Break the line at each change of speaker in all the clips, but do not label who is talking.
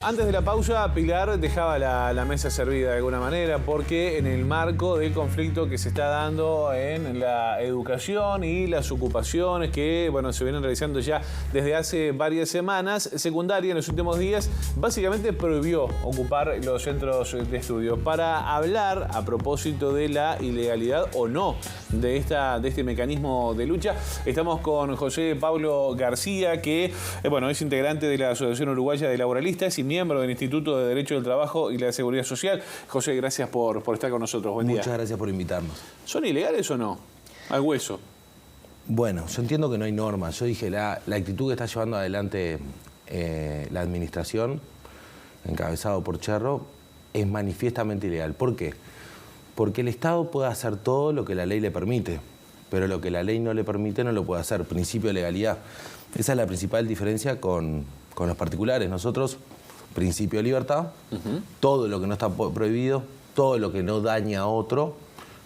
Antes de la pausa, Pilar dejaba la mesa servida de alguna manera porque en el marco del conflicto que se está dando en la educación y las ocupaciones que se vienen realizando ya desde hace varias semanas, Secundaria en los últimos días básicamente prohibió ocupar los centros de estudio. Para hablar a propósito de la ilegalidad o no de este mecanismo de lucha, estamos con José Pablo García, que es integrante de la Asociación Uruguaya de Laboralistas y miembro del Instituto de Derecho del Trabajo y la Seguridad Social. José, gracias por estar con nosotros. Buen día.
Muchas gracias por invitarnos.
¿Son ilegales o no? Al hueso.
Bueno, yo entiendo que no hay normas. Yo dije, la actitud que está llevando adelante la administración, encabezado por Cherro, es manifiestamente ilegal. ¿Por qué? Porque el Estado puede hacer todo lo que la ley le permite, pero lo que la ley no le permite no lo puede hacer. Principio de legalidad. Esa es la principal diferencia con los particulares. Nosotros, principio de libertad, todo lo que no está prohibido, todo lo que no daña a otro,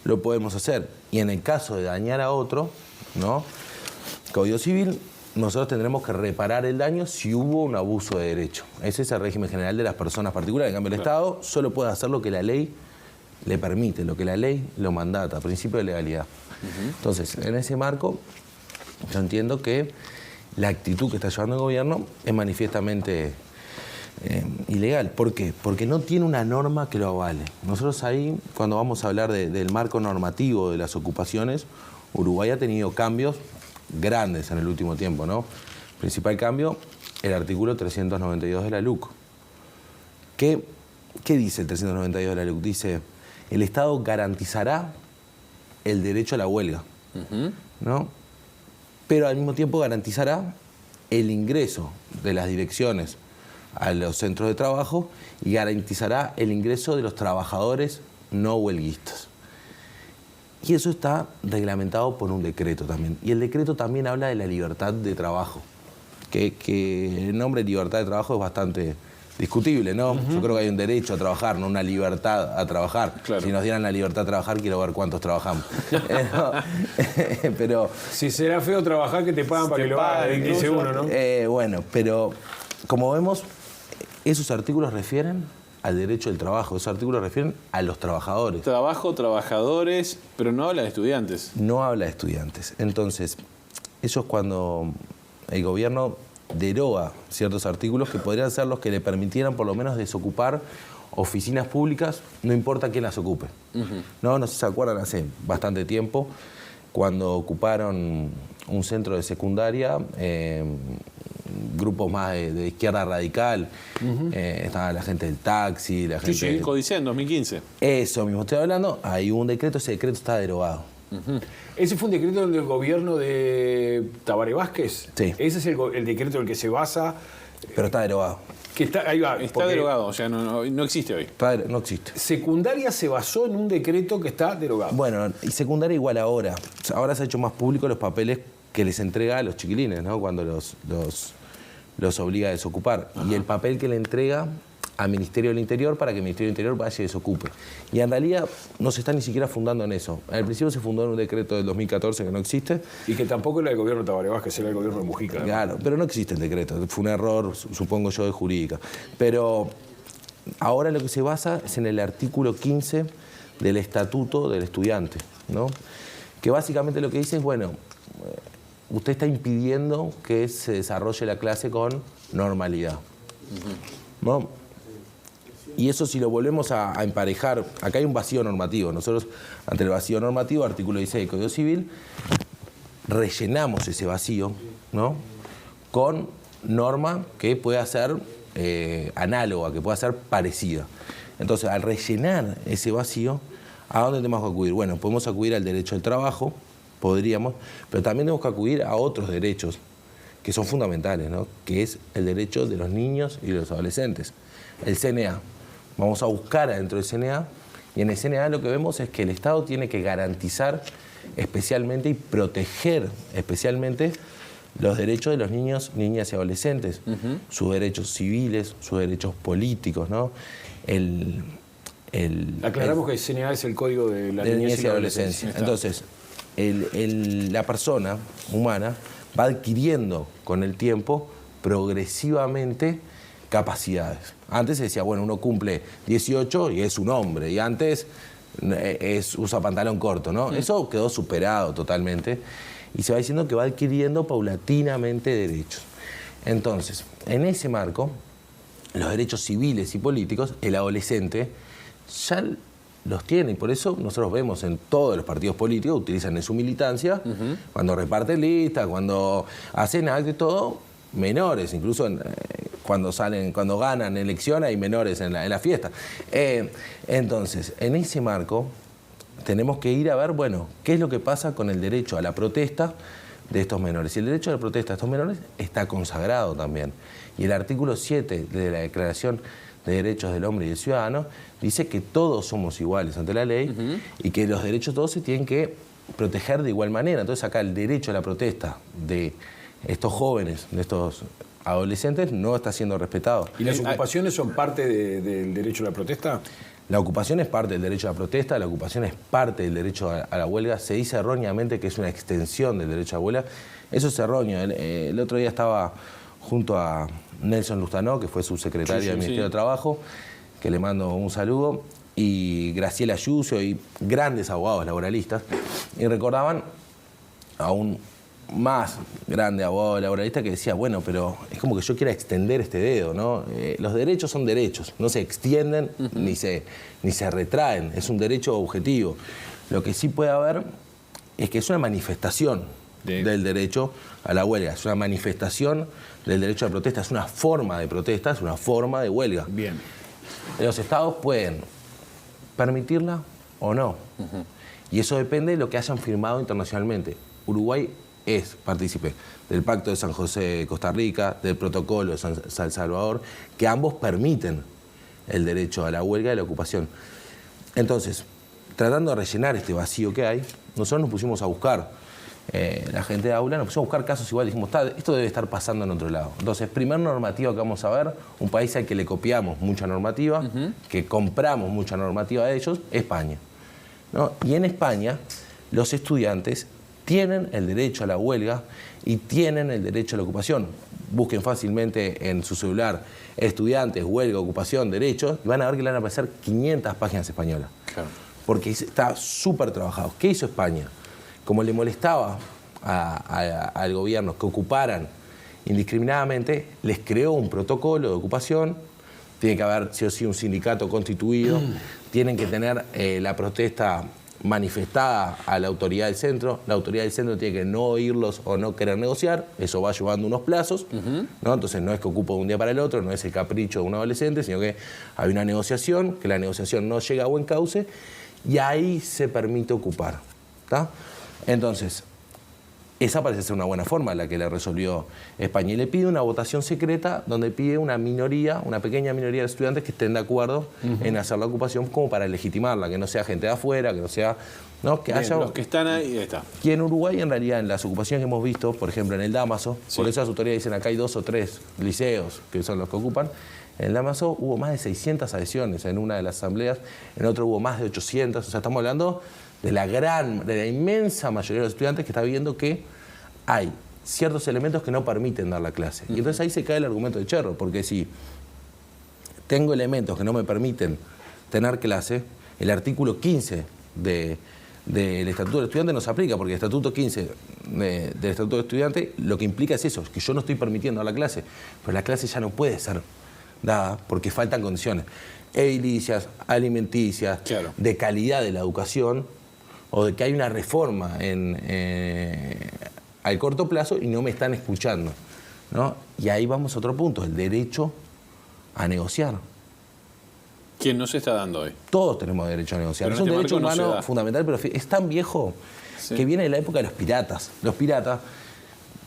lo podemos hacer. Y en el caso de dañar a otro, ¿no? Código Civil, nosotros tendremos que reparar el daño si hubo un abuso de derecho. Ese es el régimen general de las personas particulares. En cambio, el Estado solo puede hacer lo que la ley le permite, lo que la ley lo mandata, principio de legalidad. Entonces, en ese marco, yo entiendo que la actitud que está llevando el gobierno es manifiestamente ilegal. ¿Por qué? Porque no tiene una norma que lo avale. Nosotros ahí, cuando vamos a hablar del marco normativo de las ocupaciones, Uruguay ha tenido cambios grandes en el último tiempo, ¿no? Principal cambio, el artículo 392 de la LUC. ¿Qué dice el 392 de la LUC? Dice, el Estado garantizará el derecho a la huelga, ¿no? Pero al mismo tiempo garantizará el ingreso de las direcciones a los centros de trabajo y garantizará el ingreso de los trabajadores no huelguistas. Y eso está reglamentado por un decreto también. Y el decreto también habla de la libertad de trabajo, que el nombre libertad de trabajo es bastante discutible, ¿no? Yo creo que hay un derecho a trabajar, no una libertad a trabajar.
Claro.
Si nos dieran la libertad a trabajar, quiero ver cuántos trabajamos. Pero
si será feo trabajar, que te pagan para que lo hagas, dice uno, ¿no?
Bueno, pero como vemos, esos artículos refieren al derecho del trabajo, esos artículos refieren a los trabajadores.
Trabajo, trabajadores, pero no habla de estudiantes.
No habla de estudiantes. Entonces, eso es cuando el gobierno deroga ciertos artículos que podrían ser los que le permitieran por lo menos desocupar oficinas públicas, no importa quién las ocupe. No sé si se acuerdan, hace bastante tiempo, cuando ocuparon un centro de secundaria, grupos más de izquierda radical, estaba la gente del taxi, la gente...
Sí, Codicea en 2015.
Eso mismo estoy hablando, hay un decreto, ese decreto está derogado.
¿Ese fue un decreto del gobierno de Tabaré Vázquez?
Sí.
Ese es el decreto en el que se basa...
Pero está derogado.
Ahí va,
Está derogado, o sea, no existe hoy.
No existe.
Secundaria se basó en un decreto que está derogado.
Bueno, y secundaria igual ahora. Ahora se ha hecho más público los papeles que les entrega a los chiquilines, ¿no? Cuando los obliga a desocupar. Y el papel que le entrega al Ministerio del Interior para que el Ministerio del Interior vaya y desocupe. Y en realidad no se está ni siquiera fundando en eso. Al principio se fundó en un decreto del 2014 que no existe.
Y que tampoco era el gobierno de Tabaré Vázquez, era el gobierno de Mujica, ¿no?
Claro, pero no existe el decreto. Fue un error, supongo yo, de jurídica. Pero ahora lo que se basa es en el artículo 15 del Estatuto del Estudiante, ¿no? Que básicamente lo que dice es, usted está impidiendo que se desarrolle la clase con normalidad, ¿no? Y eso, si lo volvemos a emparejar, acá hay un vacío normativo. Nosotros, ante el vacío normativo, artículo 16 del Código Civil, rellenamos ese vacío, ¿no? Con norma que pueda ser análoga, que pueda ser parecida. Entonces, al rellenar ese vacío, ¿a dónde tenemos que acudir? Bueno, podemos acudir al derecho al trabajo, podríamos, pero también tenemos que acudir a otros derechos que son fundamentales, ¿no? Que es el derecho de los niños y de los adolescentes. El CNA. Vamos a buscar adentro del CNA, y en el CNA lo que vemos es que el Estado tiene que garantizar especialmente y proteger especialmente los derechos de los niños, niñas y adolescentes, sus derechos civiles, sus derechos políticos, ¿no?
Aclaramos que el CNA es el Código de la Niñez y la Adolescencia.
Entonces, la persona humana va adquiriendo con el tiempo progresivamente capacidades. Antes se decía, bueno, uno cumple 18 y es un hombre, y antes usa pantalón corto, ¿no? Eso quedó superado totalmente y se va diciendo que va adquiriendo paulatinamente derechos. Entonces, en ese marco, los derechos civiles y políticos, el adolescente ya los tiene, y por eso nosotros vemos en todos los partidos políticos, utilizan en su militancia, cuando reparten listas, cuando hacen actos y todo, menores, incluso cuando ganan elecciones hay menores en la fiesta. Entonces, en ese marco, tenemos que ir a ver, bueno, qué es lo que pasa con el derecho a la protesta de estos menores. Y el derecho a la protesta de estos menores está consagrado también. Y el artículo 7 de la Declaración de Derechos del Hombre y del Ciudadano dice que todos somos iguales ante la ley y que los derechos todos se tienen que proteger de igual manera. Entonces acá el derecho a la protesta de estos jóvenes, de estos adolescentes, no está siendo respetado.
¿Y las ocupaciones son parte del derecho a la protesta?
La ocupación es parte del derecho a la protesta, la ocupación es parte del derecho a la huelga. Se dice erróneamente que es una extensión del derecho a la huelga. Eso es erróneo. El otro día estaba junto a Nelson Lustanó, que fue subsecretario del Ministerio de Trabajo, que le mando un saludo, y Graciela Ayuso y grandes abogados laboralistas, y recordaban a un más grande abogado laboralista que decía, bueno, pero es como que yo quiera extender este dedo, ¿no? Los derechos son derechos, no se extienden ni se retraen, es un derecho objetivo. Lo que sí puede haber es que es una manifestación del derecho a la huelga, es una manifestación del derecho a la protesta, es una forma de protesta, es una forma de huelga.
Bien.
Los estados pueden permitirla o no, y eso depende de lo que hayan firmado internacionalmente. Uruguay es partícipe del Pacto de San José de Costa Rica, del Protocolo de San Salvador, que ambos permiten el derecho a la huelga y la ocupación. Entonces, tratando de rellenar este vacío que hay, nosotros nos pusimos a buscar, la gente de Aula nos pusimos a buscar casos iguales, dijimos, esto debe estar pasando en otro lado. Entonces, primer normativa que vamos a ver, un país al que le copiamos mucha normativa, que compramos mucha normativa de ellos, España, ¿no? Y en España, los estudiantes tienen el derecho a la huelga y tienen el derecho a la ocupación. Busquen fácilmente en su celular estudiantes, huelga, ocupación, derechos, y van a ver que le van a aparecer 500 páginas españolas. Claro. Porque está súper trabajado. ¿Qué hizo España? Como le molestaba al gobierno que ocuparan indiscriminadamente, les creó un protocolo de ocupación. Tiene que haber, sí o sí, un sindicato constituido. Tienen que tener la protesta manifestada a la autoridad del centro. La autoridad del centro tiene que no oírlos o no querer negociar. Eso va llevando unos plazos, ¿no? Entonces no es que ocupa de un día para el otro, no es el capricho de un adolescente, sino que hay una negociación, que la negociación no llega a buen cauce y ahí se permite ocupar, ¿tá? Entonces, esa parece ser una buena forma la que le resolvió España. Y le pide una votación secreta donde pide una minoría, una pequeña minoría de estudiantes que estén de acuerdo en hacer la ocupación como para legitimarla, que no sea gente de afuera, que no sea... ¿no? Que
bien,
haya...
los que están ahí, está.
Y en Uruguay, en realidad, en las ocupaciones que hemos visto, por ejemplo, en el Dámaso, por eso las autoridades dicen acá hay 2 o 3 liceos que son los que ocupan. En el Dámaso hubo más de 600 adhesiones en una de las asambleas, en otro hubo más de 800. O sea, estamos hablando de la inmensa mayoría de los estudiantes que está viendo que hay ciertos elementos que no permiten dar la clase. Y entonces ahí se cae el argumento de Cherro, porque si tengo elementos que no me permiten tener clase, el artículo 15 del Estatuto del Estudiante no se aplica, porque el Estatuto 15 del Estatuto del Estudiante lo que implica es eso, que yo no estoy permitiendo dar la clase, pero la clase ya no puede ser dada porque faltan condiciones edilicias, alimenticias, claro, de calidad de la educación, o de que hay una reforma al corto plazo y no me están escuchando, ¿no? Y ahí vamos a otro punto, el derecho a negociar.
¿Quién no se está dando hoy?
Todos tenemos derecho a negociar. Es un derecho humano fundamental, pero es tan viejo que viene de la época de los piratas. Los piratas,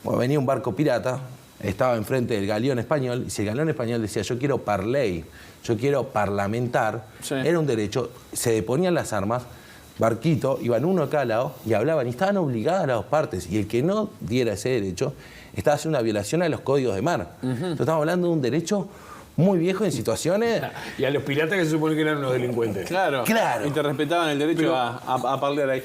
bueno, venía un barco pirata, estaba enfrente del galeón español, y si el galeón español decía yo quiero parley, yo quiero parlamentar, era un derecho, se deponían las armas, barquito, iban uno a cada lado y hablaban, y estaban obligadas las dos partes, y el que no diera ese derecho estaba haciendo una violación a los códigos de mar. Entonces estamos hablando de un derecho muy viejos en situaciones...
Y a los piratas que se supone que eran unos delincuentes.
Claro. Y te respetaban el derecho a parlear ahí.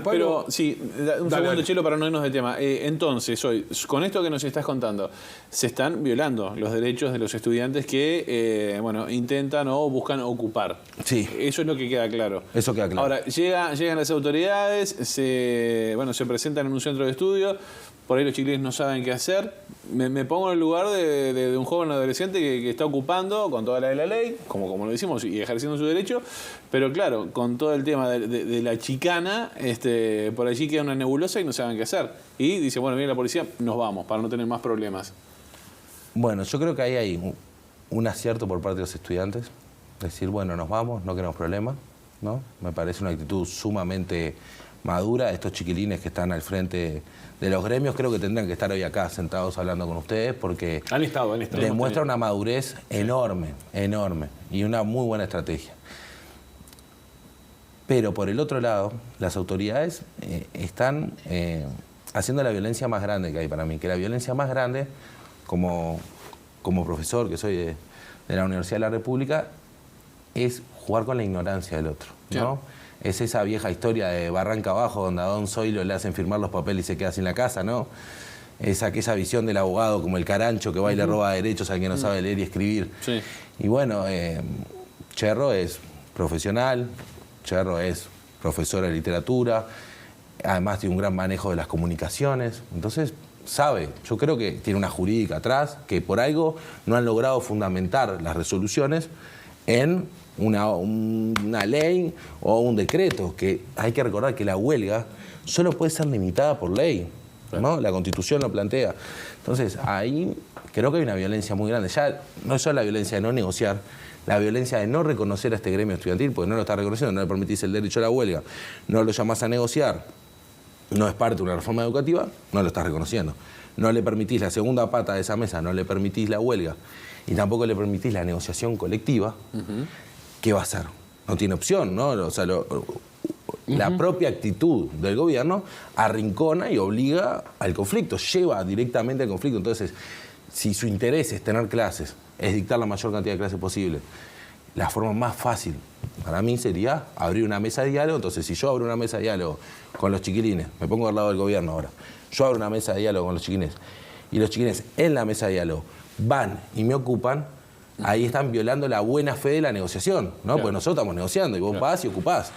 Pero sí, un segundo, Chelo, para no irnos de tema. Entonces, hoy, con esto que nos estás contando, se están violando los derechos de los estudiantes que, intentan o buscan ocupar.
Sí.
Eso es lo que queda claro.
Eso queda claro.
Ahora, llegan las autoridades, se presentan en un centro de estudio, por ahí los chiquilines no saben qué hacer. Me pongo en el lugar de un joven adolescente que está ocupando con toda la de la ley, como lo decimos, y ejerciendo su derecho, pero claro, con todo el tema de la chicana, por allí queda una nebulosa y no saben qué hacer. Y dice, bueno, viene la policía, nos vamos, para no tener más problemas.
Bueno, yo creo que ahí hay un acierto por parte de los estudiantes. Decir, bueno, nos vamos, no queremos problemas, ¿no? Me parece una actitud sumamente madura. Estos chiquilines que están al frente de los gremios creo que tendrán que estar hoy acá sentados hablando con ustedes porque
han estado.
Demuestra una madurez enorme y una muy buena estrategia. Pero por el otro lado, las autoridades están haciendo la violencia más grande que hay para mí, que la violencia más grande, como profesor que soy de la Universidad de la República, es jugar con la ignorancia del otro, ¿no? Es esa vieja historia de Barranca Abajo donde a Don Zoilo le hacen firmar los papeles y se queda sin la casa, ¿no? Es aquella visión del abogado como el carancho que va y le roba derechos al que no sabe leer y escribir.
Sí.
Y bueno, Cherro es profesional, Cherro es profesor de literatura, además tiene un gran manejo de las comunicaciones, entonces sabe, yo creo que tiene una jurídica atrás, que por algo no han logrado fundamentar las resoluciones en una ley o un decreto, que hay que recordar que la huelga solo puede ser limitada por ley, ¿no? La Constitución lo plantea. Entonces, ahí creo que hay una violencia muy grande. Ya no es solo la violencia de no negociar, la violencia de no reconocer a este gremio estudiantil, porque no lo está reconociendo, no le permitís el derecho a la huelga, no lo llamás a negociar, no es parte de una reforma educativa, no lo estás reconociendo. No le permitís la segunda pata de esa mesa, no le permitís la huelga y tampoco le permitís la negociación colectiva. ¿Qué va a hacer? No tiene opción, ¿no? O sea, la propia actitud del gobierno arrincona y obliga al conflicto, lleva directamente al conflicto. Entonces, si su interés es tener clases, es dictar la mayor cantidad de clases posible, la forma más fácil para mí sería abrir una mesa de diálogo. Entonces, si yo abro una mesa de diálogo con los chiquilines, me pongo al lado del gobierno ahora, yo abro una mesa de diálogo con los chiquilines y los chiquilines en la mesa de diálogo van y me ocupan, ahí están violando la buena fe de la negociación, ¿no? Claro. Porque nosotros estamos negociando y vos vas y ocupás.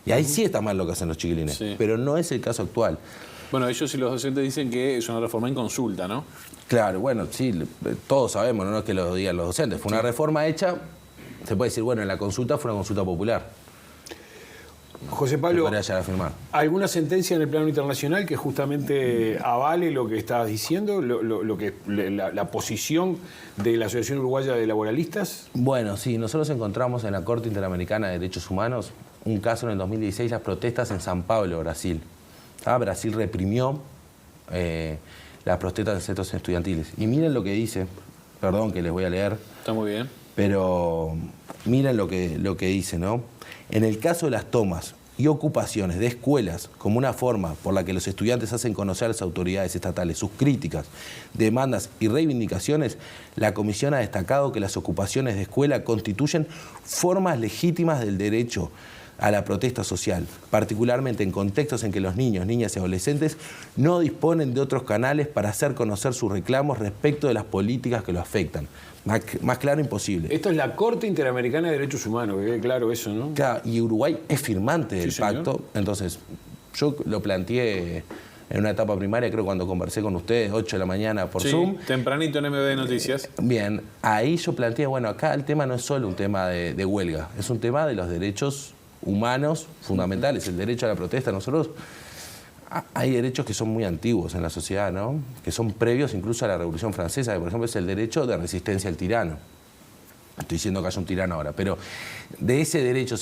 Y ahí sí está mal lo que hacen los chiquilines, pero no es el caso actual.
Bueno, ellos y los docentes dicen que es una reforma en consulta, ¿no?
Claro, bueno, sí, todos sabemos, no es que lo digan los docentes, fue una reforma hecha, se puede decir, bueno, en la consulta fue una consulta popular.
José Pablo,
¿alguna
sentencia en el plano internacional que justamente avale lo que estás diciendo, la posición de la Asociación Uruguaya de Laboralistas?
Bueno, sí, nosotros encontramos en la Corte Interamericana de Derechos Humanos un caso en el 2016, las protestas en San Pablo, Brasil. Brasil reprimió las protestas en centros estudiantiles. Y miren lo que dice, perdón que les voy a leer.
Está muy bien.
Pero miren lo que dice, ¿no? En el caso de las tomas y ocupaciones de escuelas como una forma por la que los estudiantes hacen conocer a las autoridades estatales sus críticas, demandas y reivindicaciones, la Comisión ha destacado que las ocupaciones de escuela constituyen formas legítimas del derecho a la protesta social, particularmente en contextos en que los niños, niñas y adolescentes no disponen de otros canales para hacer conocer sus reclamos respecto de las políticas que lo afectan. Más claro imposible.
Esto es la Corte Interamericana de Derechos Humanos, que quede claro eso, ¿no?
Claro, y Uruguay es firmante del pacto, entonces yo lo planteé en una etapa primaria, creo cuando conversé con ustedes, 8 de la mañana por Zoom.
Tempranito en MB Noticias.
Bien, ahí yo planteé, bueno, acá el tema no es solo un tema de huelga, es un tema de los derechos humanos fundamentales, el derecho a la protesta. Nosotros hay derechos que son muy antiguos en la sociedad, ¿no? Que son previos incluso a la Revolución Francesa, que por ejemplo es el derecho de resistencia al tirano. Estoy diciendo que haya un tirano ahora, pero de ese derecho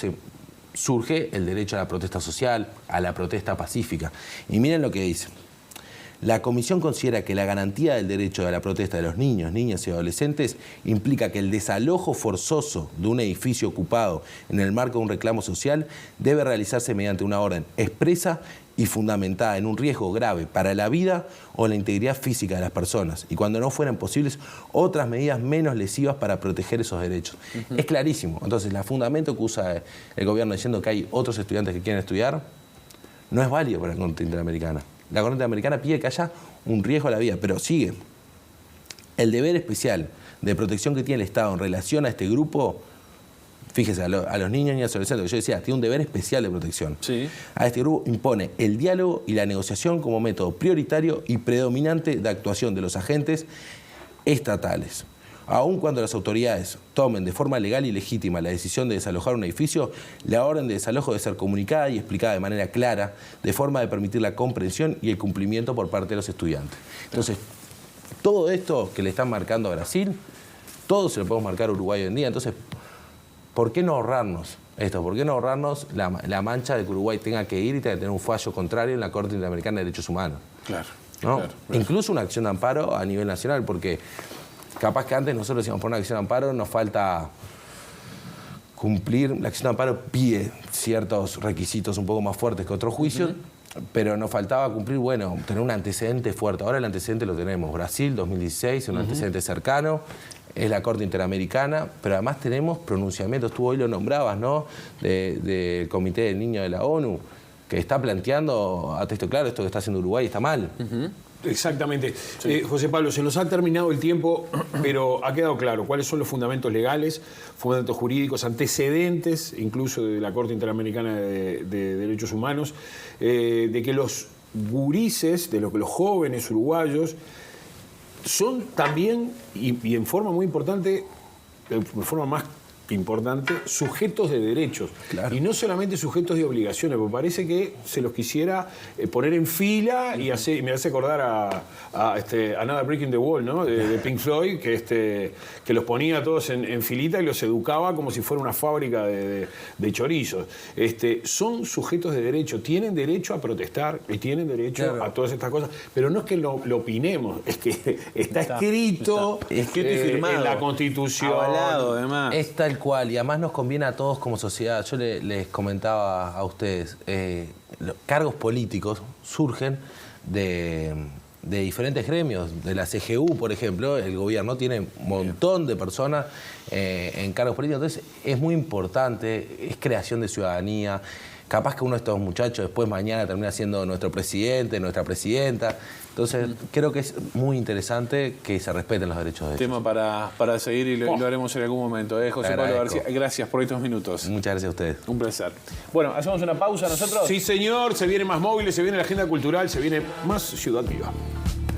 surge el derecho a la protesta social, a la protesta pacífica. Y miren lo que dice. La Comisión considera que la garantía del derecho a la protesta de los niños, niñas y adolescentes implica que el desalojo forzoso de un edificio ocupado en el marco de un reclamo social debe realizarse mediante una orden expresa y fundamentada en un riesgo grave para la vida o la integridad física de las personas, y cuando no fueran posibles otras medidas menos lesivas para proteger esos derechos. Es clarísimo. Entonces, el fundamento que usa el gobierno diciendo que hay otros estudiantes que quieren estudiar no es válido para la Corte Interamericana. La Corte Interamericana pide que haya un riesgo a la vida, pero sigue. El deber especial de protección que tiene el Estado en relación a este grupo, fíjese, a los niños y adolescentes, que yo decía, tiene un deber especial de protección.
Sí.
A este grupo impone el diálogo y la negociación como método prioritario y predominante de actuación de los agentes estatales. Aun cuando las autoridades tomen de forma legal y legítima la decisión de desalojar un edificio, la orden de desalojo debe ser comunicada y explicada de manera clara, de forma de permitir la comprensión y el cumplimiento por parte de los estudiantes. Entonces, todo esto que le están marcando a Brasil, todo se lo podemos marcar a Uruguay hoy en día. Entonces, ¿por qué no ahorrarnos esto? ¿Por qué no ahorrarnos la mancha de que Uruguay tenga que ir y tenga que tener un fallo contrario en la Corte Interamericana de Derechos Humanos?
Claro.
¿No?
Claro.
Incluso una acción de amparo a nivel nacional, porque capaz que antes nosotros decíamos por una acción de amparo nos falta cumplir. La acción de amparo pide ciertos requisitos un poco más fuertes que otros juicios, pero nos faltaba cumplir, bueno, tener un antecedente fuerte. Ahora el antecedente lo tenemos. Brasil, 2016, un antecedente cercano. Es la Corte Interamericana, pero además tenemos pronunciamientos, tú hoy lo nombrabas, ¿no?, del Comité del Niño de la ONU, que está planteando a texto claro esto que está haciendo Uruguay está mal.
Exactamente. Sí. José Pablo, se nos ha terminado el tiempo, pero ha quedado claro cuáles son los fundamentos legales, fundamentos jurídicos, antecedentes, incluso de la Corte Interamericana de Derechos Humanos, de que los gurises, de lo que los jóvenes uruguayos son también, y en forma muy importante, de forma más importante, sujetos de derechos. Claro. Y no solamente sujetos de obligaciones, porque parece que se los quisiera poner en fila y me hace acordar a Another Brick in the Wall, ¿no?, de Pink Floyd, que los ponía todos en filita y los educaba como si fuera una fábrica de chorizos. Son sujetos de derecho, tienen derecho a protestar y tienen derecho a todas estas cosas, pero no es que lo opinemos, es que está escrito firmado en la Constitución.
Avalado, además.
Es tal cual, y además nos conviene a todos como sociedad. Yo les comentaba a ustedes, los cargos políticos surgen de diferentes gremios. De la CGU, por ejemplo, el gobierno tiene un montón de personas en cargos políticos. Entonces es muy importante, es creación de ciudadanía. Capaz que uno de estos muchachos después mañana termina siendo nuestro presidente, nuestra presidenta. Entonces, creo que es muy interesante que se respeten los derechos de ellos.
Tema para seguir y lo haremos en algún momento. José Pablo García, gracias por estos minutos.
Muchas gracias a ustedes.
Un placer. Bueno, ¿hacemos una pausa nosotros?
Sí, señor. Se viene más móviles, se viene la agenda cultural, se viene más Ciudad Viva.